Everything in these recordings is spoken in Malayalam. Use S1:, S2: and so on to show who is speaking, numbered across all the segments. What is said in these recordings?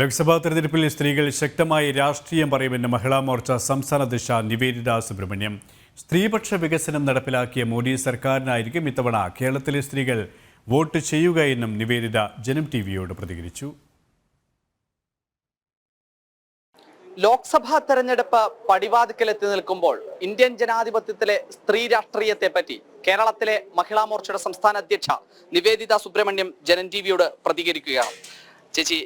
S1: ലോക്സഭാ തെരഞ്ഞെടുപ്പിൽ സ്ത്രീകൾ ശക്തമായി രാഷ്ട്രീയം പറയുമെന്ന് മഹിളാ മോർച്ച സംസ്ഥാന അധ്യക്ഷ നിവേദിത സുബ്രഹ്മണ്യം. സ്ത്രീപക്ഷ വികസനം നടപ്പിലാക്കിയ മോദി സർക്കാരിനായിരിക്കും ഇത്തവണ കേരളത്തിലെ സ്ത്രീകൾ വോട്ട് ചെയ്യുക എന്നും നിവേദിത ജനം ടിവിയോട് പ്രതികരിച്ചു.
S2: ലോക്സഭാ തെരഞ്ഞെടുപ്പ് പടിവാതിക്കലെത്തി നിൽക്കുമ്പോൾ ഇന്ത്യൻ ജനാധിപത്യത്തിലെ സ്ത്രീ രാഷ്ട്രീയത്തെ പറ്റി കേരളത്തിലെ മഹിളാ മോർച്ചയുടെ സംസ്ഥാന അധ്യക്ഷ നിവേദിത സുബ്രഹ്മണ്യം ജനം ടിവിയോട് പ്രതികരിക്കുകയാണ്. ചേച്ചി,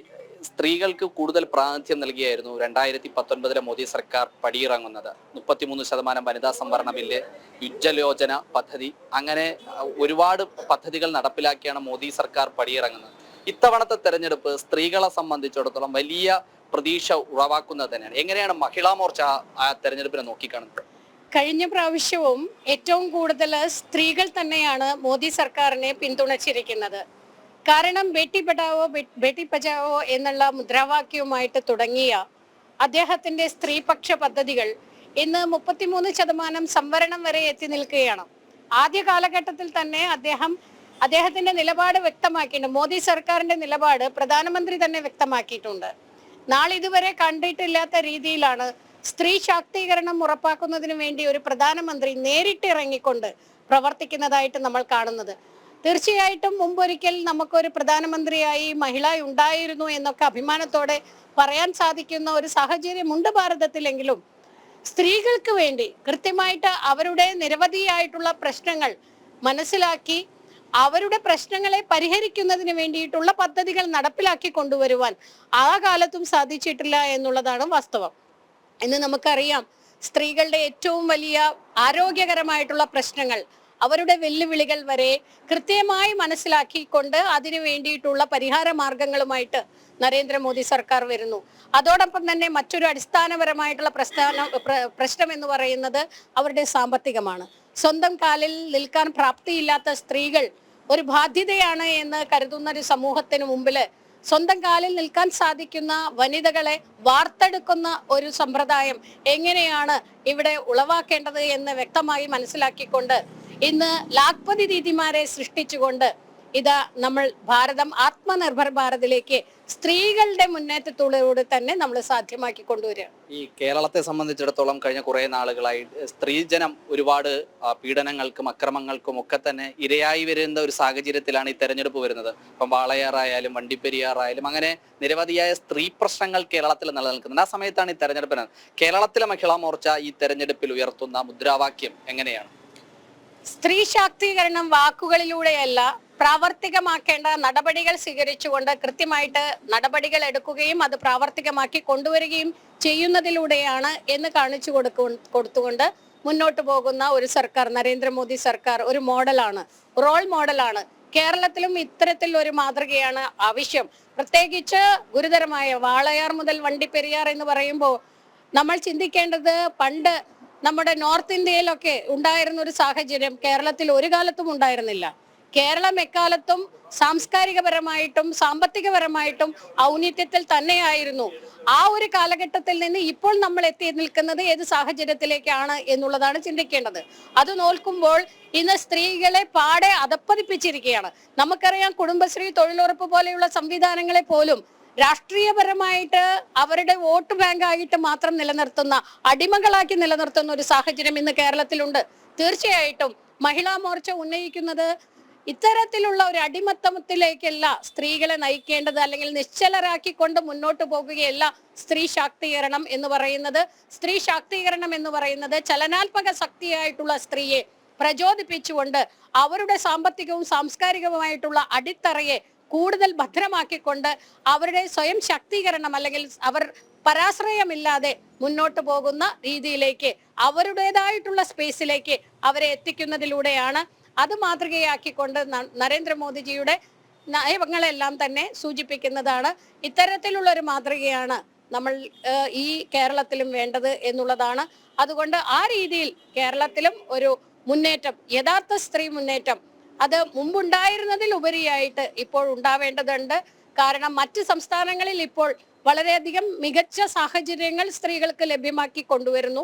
S2: സ്ത്രീകൾക്ക് കൂടുതൽ പ്രാതിനിധ്യം നൽകിയായിരുന്നു 2019 മോദി സർക്കാർ പടിയിറങ്ങുന്നത്. 33% വനിതാ സംവരണ ബില്ല്, യുജ്ജലോചന പദ്ധതി, അങ്ങനെ ഒരുപാട് പദ്ധതികൾ നടപ്പിലാക്കിയാണ് മോദി സർക്കാർ പടിയിറങ്ങുന്നത്. ഇത്തവണത്തെ തെരഞ്ഞെടുപ്പ് സ്ത്രീകളെ സംബന്ധിച്ചിടത്തോളം വലിയ പ്രതീക്ഷ ഉളവാക്കുന്നത് തന്നെയാണ്. എങ്ങനെയാണ് മഹിളാ മോർച്ച ആ തെരഞ്ഞെടുപ്പിനെ നോക്കിക്കാണുന്നത്?
S3: കഴിഞ്ഞ പ്രാവശ്യവും ഏറ്റവും കൂടുതൽ സ്ത്രീകൾ തന്നെയാണ് മോദി സർക്കാരിനെ പിന്തുണച്ചിരിക്കുന്നത്. കാരണം ബേട്ടി പഠാവോ ബേട്ടി ബച്ചാവോ എന്നുള്ള മുദ്രാവാക്യവുമായിട്ട് തുടങ്ങിയ അദ്ദേഹത്തിന്റെ സ്ത്രീപക്ഷ പദ്ധതികൾ ഇന്ന് 33% സംവരണം വരെ എത്തി നിൽക്കുകയാണ്. ആദ്യ കാലഘട്ടത്തിൽ തന്നെ അദ്ദേഹത്തിന്റെ നിലപാട് വ്യക്തമാക്കിയിട്ടുണ്ട്. മോദി സർക്കാരിന്റെ നിലപാട് പ്രധാനമന്ത്രി തന്നെ വ്യക്തമാക്കിയിട്ടുണ്ട്. നാളിതുവരെ കണ്ടിട്ടില്ലാത്ത രീതിയിലാണ് സ്ത്രീ ശാക്തീകരണം ഉറപ്പാക്കുന്നതിന് വേണ്ടി ഒരു പ്രധാനമന്ത്രി നേരിട്ട് ഇറങ്ങിക്കൊണ്ട് പ്രവർത്തിക്കുന്നതായിട്ട് നമ്മൾ കാണുന്നത്. തീർച്ചയായിട്ടും മുമ്പൊരിക്കൽ നമുക്കൊരു പ്രധാനമന്ത്രിയായി മഹിള ഉണ്ടായിരുന്നു എന്നൊക്കെ അഭിമാനത്തോടെ പറയാൻ സാധിക്കുന്ന ഒരു സാഹചര്യമുണ്ട് ഭാരതത്തിലെങ്കിലും സ്ത്രീകൾക്ക് വേണ്ടി കൃത്യമായിട്ട് അവരുടെ നിരവധിയായിട്ടുള്ള പ്രശ്നങ്ങൾ മനസ്സിലാക്കി അവരുടെ പ്രശ്നങ്ങളെ പരിഹരിക്കുന്നതിന് വേണ്ടിയിട്ടുള്ള പദ്ധതികൾ നടപ്പിലാക്കി കൊണ്ടുവരുവാൻ ആ കാലത്തും സാധിച്ചിട്ടില്ല എന്നുള്ളതാണ് വാസ്തവം. ഇന്ന് നമുക്കറിയാം, സ്ത്രീകളുടെ ഏറ്റവും വലിയ ആരോഗ്യകരമായിട്ടുള്ള പ്രശ്നങ്ങൾ, അവരുടെ വെല്ലുവിളികൾ വരെ കൃത്യമായി മനസ്സിലാക്കിക്കൊണ്ട് അതിനു വേണ്ടിയിട്ടുള്ള പരിഹാര മാർഗങ്ങളുമായിട്ട് നരേന്ദ്രമോദി സർക്കാർ വരുന്നു. അതോടൊപ്പം തന്നെ മറ്റൊരു അടിസ്ഥാനപരമായിട്ടുള്ള പ്രശ്നം എന്ന് പറയുന്നത് അവരുടെ സാമ്പത്തികമാണ്. സ്വന്തം കാലിൽ നിൽക്കാൻ പ്രാപ്തിയില്ലാത്ത സ്ത്രീകൾ ഒരു ബാധ്യതയാണ് എന്ന് കരുതുന്ന ഒരു സമൂഹത്തിന് മുമ്പിൽ സ്വന്തം കാലിൽ നിൽക്കാൻ സാധിക്കുന്ന വനിതകളെ വാർത്തെടുക്കുന്ന ഒരു സമ്പ്രദായം എങ്ങനെയാണ് ഇവിടെ ഉളവാക്കേണ്ടത് എന്ന് വ്യക്തമായി മനസ്സിലാക്കിക്കൊണ്ട് ഇന്ന് ലാഖ്പതി ദീദിമാരെ സൃഷ്ടിച്ചുകൊണ്ട് ഇതാ നമ്മൾ ഭാരതം ആത്മനിർഭർ ഭാരതിലേക്ക് സ്ത്രീകളുടെ മുന്നേറ്റത്തോടുകൂടി തന്നെ നമ്മൾ സാധ്യമാക്കി കൊണ്ടുവരിക.
S2: ഈ കേരളത്തെ സംബന്ധിച്ചിടത്തോളം കഴിഞ്ഞ കുറെ നാളുകളായി സ്ത്രീജനം ഒരുപാട് പീഡനങ്ങൾക്കും അക്രമങ്ങൾക്കും ഒക്കെ തന്നെ ഇരയായി വരുന്ന ഒരു സാഹചര്യത്തിലാണ് ഈ തെരഞ്ഞെടുപ്പ് വരുന്നത്. ഇപ്പം വാളയാറായാലും വണ്ടിപ്പെരിയാറായാലും അങ്ങനെ നിരവധിയായ സ്ത്രീ പ്രശ്നങ്ങൾ കേരളത്തിൽ നിലനിൽക്കുന്നുണ്ട്. ആ സമയത്താണ് ഈ തെരഞ്ഞെടുപ്പിന് കേരളത്തിലെ മഹിളാ മോർച്ച ഈ തെരഞ്ഞെടുപ്പിൽ ഉയർത്തുന്ന മുദ്രാവാക്യം എങ്ങനെയാണ്?
S3: സ്ത്രീ ശാക്തീകരണം വാക്കുകളിലൂടെയല്ല, പ്രാവർത്തികമാക്കേണ്ട നടപടികൾ സ്വീകരിച്ചുകൊണ്ട് കൃത്യമായിട്ട് നടപടികൾ എടുക്കുകയും അത് പ്രാവർത്തികമാക്കി കൊണ്ടുവരികയും ചെയ്യുന്നതിലൂടെയാണ് എന്ന് കാണിച്ചു കൊടുത്തുകൊണ്ട് മുന്നോട്ട് പോകുന്ന ഒരു സർക്കാർ, നരേന്ദ്രമോദി സർക്കാർ ഒരു മോഡലാണ്, റോൾ മോഡലാണ്. കേരളത്തിലും ഇത്തരത്തിൽ ഒരു മാതൃകയാണ് ആവശ്യം. പ്രത്യേകിച്ച് ഗുരുതരമായ വാളയാർ മുതൽ വണ്ടിപ്പെരിയാർ എന്ന് പറയുമ്പോൾ നമ്മൾ ചിന്തിക്കേണ്ടത് പണ്ട് നമ്മുടെ നോർത്ത് ഇന്ത്യയിലൊക്കെ ഉണ്ടായിരുന്ന ഒരു സാഹചര്യം കേരളത്തിൽ ഒരു കാലത്തും ഉണ്ടായിരുന്നില്ല. കേരളം എക്കാലത്തും സാംസ്കാരികപരമായിട്ടും സാമ്പത്തികപരമായിട്ടും ഔന്നിത്യത്തിൽ തന്നെയായിരുന്നു. ആ ഒരു കാലഘട്ടത്തിൽ നിന്ന് ഇപ്പോൾ നമ്മൾ എത്തി നിൽക്കുന്നത് ഏത് സാഹചര്യത്തിലേക്കാണ് എന്നുള്ളതാണ് ചിന്തിക്കേണ്ടത്. അത് നോക്കുമ്പോൾ ഇന്ന് സ്ത്രീകളെ പാടെ അധപ്പതിപ്പിച്ചിരിക്കുകയാണ്. നമുക്കറിയാം, കുടുംബശ്രീ, തൊഴിലുറപ്പ് പോലെയുള്ള സംവിധാനങ്ങളെ പോലും രാഷ്ട്രീയപരമായിട്ട് അവരുടെ വോട്ട് ബാങ്കായിട്ട് മാത്രം നിലനിർത്തുന്ന, അടിമകളാക്കി നിലനിർത്തുന്ന ഒരു സാഹചര്യം ഇന്ന് കേരളത്തിലുണ്ട്. തീർച്ചയായിട്ടും മഹിളാ മോർച്ച ഉന്നയിക്കുന്നത് ഇത്തരത്തിലുള്ള ഒരു അടിമത്തത്തിലേക്കല്ല സ്ത്രീകളെ നയിക്കേണ്ടത്, അല്ലെങ്കിൽ നിശ്ചലരാക്കിക്കൊണ്ട് മുന്നോട്ട് പോകുകയല്ല സ്ത്രീ ശാക്തീകരണം എന്ന് പറയുന്നത്. സ്ത്രീ ശാക്തീകരണം എന്ന് പറയുന്നത് ചലനാത്മക ശക്തിയായിട്ടുള്ള സ്ത്രീയെ പ്രചോദിപ്പിച്ചുകൊണ്ട് അവരുടെ സാമ്പത്തികവും സാംസ്കാരികവുമായിട്ടുള്ള അടിത്തറയെ കൂടുതൽ ഭദ്രമാക്കിക്കൊണ്ട് അവരുടെ സ്വയം ശാക്തീകരണം, അല്ലെങ്കിൽ അവർ പരാശ്രയമില്ലാതെ മുന്നോട്ട് പോകുന്ന രീതിയിലേക്ക്, അവരുടേതായിട്ടുള്ള സ്പേസിലേക്ക് അവരെ എത്തിക്കുന്നതിലൂടെയാണ്. അത് മാതൃകയാക്കിക്കൊണ്ട് നരേന്ദ്രമോദിജിയുടെ നയങ്ങളെല്ലാം തന്നെ സൂചിപ്പിക്കുന്നതാണ്. ഇത്തരത്തിലുള്ള ഒരു മാതൃകയാണ് നമ്മൾ ഈ കേരളത്തിലും വേണ്ടത് എന്നുള്ളതാണ്. അതുകൊണ്ട് ആ രീതിയിൽ കേരളത്തിലും ഒരു മുന്നേറ്റം, യഥാർത്ഥ സ്ത്രീ മുന്നേറ്റം, അത് മുമ്പുണ്ടായിരുന്നതിൽ ഉപരിയായിട്ട് ഇപ്പോൾ ഉണ്ടാവേണ്ടതുണ്ട്. കാരണം മറ്റ് സംസ്ഥാനങ്ങളിൽ ഇപ്പോൾ വളരെയധികം മികച്ച സാഹചര്യങ്ങൾ സ്ത്രീകൾക്ക് ലഭ്യമാക്കി കൊണ്ടുവരുന്നു.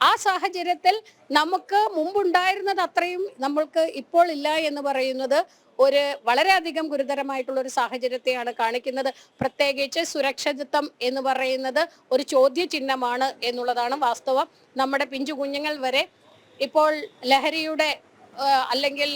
S3: ആ സാഹചര്യത്തിൽ നമുക്ക് മുമ്പുണ്ടായിരുന്നത് അത്രയും നമ്മൾക്ക് ഇപ്പോൾ ഇല്ല എന്ന് പറയുന്നത് ഒരു വളരെയധികം ഗുരുതരമായിട്ടുള്ള ഒരു സാഹചര്യത്തെയാണ് കാണിക്കുന്നത്. പ്രത്യേകിച്ച് സുരക്ഷിതത്വം എന്ന് പറയുന്നത് ഒരു ചോദ്യചിഹ്നമാണ് എന്നുള്ളതാണ് വാസ്തവം. നമ്മുടെ പിഞ്ചു കുഞ്ഞുങ്ങൾ വരെ ഇപ്പോൾ ലഹരിയുടെ അല്ലെങ്കിൽ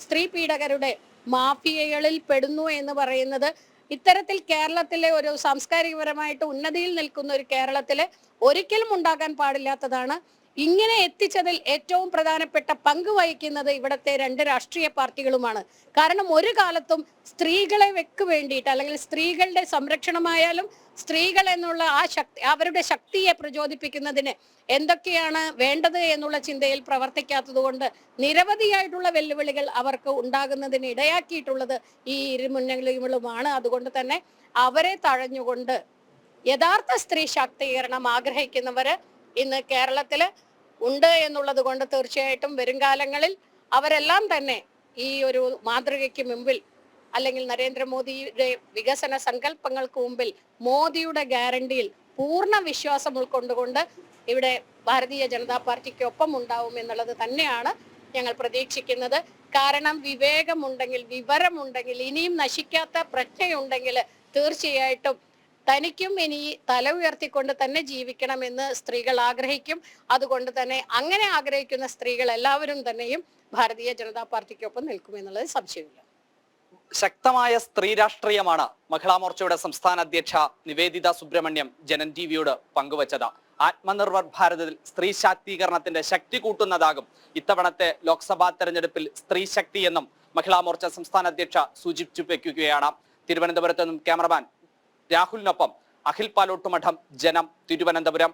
S3: സ്ത്രീ പീഡകരുടെ മാഫിയകളിൽ പെടുന്നു എന്ന് പറയുന്നത് ഇത്തരത്തിൽ കേരളത്തിലെ ഒരു സാംസ്കാരികപരമായിട്ട് ഉന്നതിയിൽ നിൽക്കുന്ന ഒരു കേരളത്തില് ഒരിക്കലും ഉണ്ടാകാൻ പാടില്ലാത്തതാണ്. ഇങ്ങനെ എത്തിച്ചതിൽ ഏറ്റവും പ്രധാനപ്പെട്ട പങ്ക് വഹിക്കുന്നത് ഇവിടുത്തെ രണ്ട് രാഷ്ട്രീയ പാർട്ടികളുമാണ്. കാരണം ഒരു കാലത്തും സ്ത്രീകളെ വേണ്ടിയിട്ട് അല്ലെങ്കിൽ സ്ത്രീകളുടെ സംരക്ഷണമായാലും സ്ത്രീകൾ എന്നുള്ള ആ ശക്തി, അവരുടെ ശക്തിയെ പ്രചോദിപ്പിക്കുന്നതിന് എന്തൊക്കെയാണ് വേണ്ടത് എന്നുള്ള ചിന്തയിൽ പ്രവർത്തിക്കാത്തത് കൊണ്ട് നിരവധിയായിട്ടുള്ള വെല്ലുവിളികൾ അവർക്ക് ഉണ്ടാകുന്നതിന് ഇടയാക്കിയിട്ടുള്ളത് ഈ ഇരുമുന്നണികളുമാണ്. അതുകൊണ്ട് തന്നെ അവരെ തഴഞ്ഞുകൊണ്ട് യഥാർത്ഥ സ്ത്രീ ശാക്തീകരണം ആഗ്രഹിക്കുന്നവര് ഇന്ന് കേരളത്തില് ഉണ്ട് എന്നുള്ളത് കൊണ്ട് തീർച്ചയായിട്ടും വരുംകാലങ്ങളിൽ അവരെല്ലാം തന്നെ ഈ ഒരു മാതൃകയ്ക്ക് മുമ്പിൽ അല്ലെങ്കിൽ നരേന്ദ്രമോദിയുടെ വികസന സങ്കല്പങ്ങൾക്ക് മുമ്പിൽ മോദിയുടെ ഗ്യാരണ്ടിയിൽ പൂർണ്ണ വിശ്വാസം ഉൾക്കൊണ്ടുകൊണ്ട് ഇവിടെ ഭാരതീയ ജനതാ പാർട്ടിക്ക് ഒപ്പം ഉണ്ടാവും എന്നുള്ളത് തന്നെയാണ് ഞങ്ങൾ പ്രതീക്ഷിക്കുന്നത്. കാരണം വിവേകമുണ്ടെങ്കിൽ, വിവരമുണ്ടെങ്കിൽ, ഇനിയും നശിക്കാത്ത പ്രജ്ഞയുണ്ടെങ്കിൽ തീർച്ചയായിട്ടും തനിക്കും ഇനി തല ഉയർത്തിക്കൊണ്ട് തന്നെ ജീവിക്കണമെന്ന് സ്ത്രീകൾ ആഗ്രഹിക്കും. അതുകൊണ്ട് തന്നെ അങ്ങനെ ആഗ്രഹിക്കുന്ന സ്ത്രീകൾ എല്ലാവരും തന്നെയും ഭാരതീയ ജനതാ പാർട്ടിക്കൊപ്പം നിൽക്കുമെന്നുള്ളത് സംശയമില്ല.
S2: ശക്തമായ സ്ത്രീ രാഷ്ട്രീയമാണ് മഹിളാ മോർച്ചയുടെ സംസ്ഥാന അധ്യക്ഷ നിവേദിത സുബ്രഹ്മണ്യം ജനൻ ടിവിയോട് പങ്കുവച്ചത്. ആത്മനിർഭർ ഭാരതത്തിൽ സ്ത്രീ ശാക്തീകരണത്തിന്റെ ശക്തി കൂട്ടുന്നതാകും ഇത്തവണത്തെ ലോക്സഭാ തെരഞ്ഞെടുപ്പിൽ സ്ത്രീ ശക്തി എന്നും മഹിളാ മോർച്ച സംസ്ഥാന അധ്യക്ഷ സൂചിപ്പിക്കുകയാണ്. തിരുവനന്തപുരത്ത് നിന്നും ക്യാമറമാൻ രാഹുലിനൊപ്പം അഖിൽ പാലോട്ടുമഠം, ജനം, തിരുവനന്തപുരം.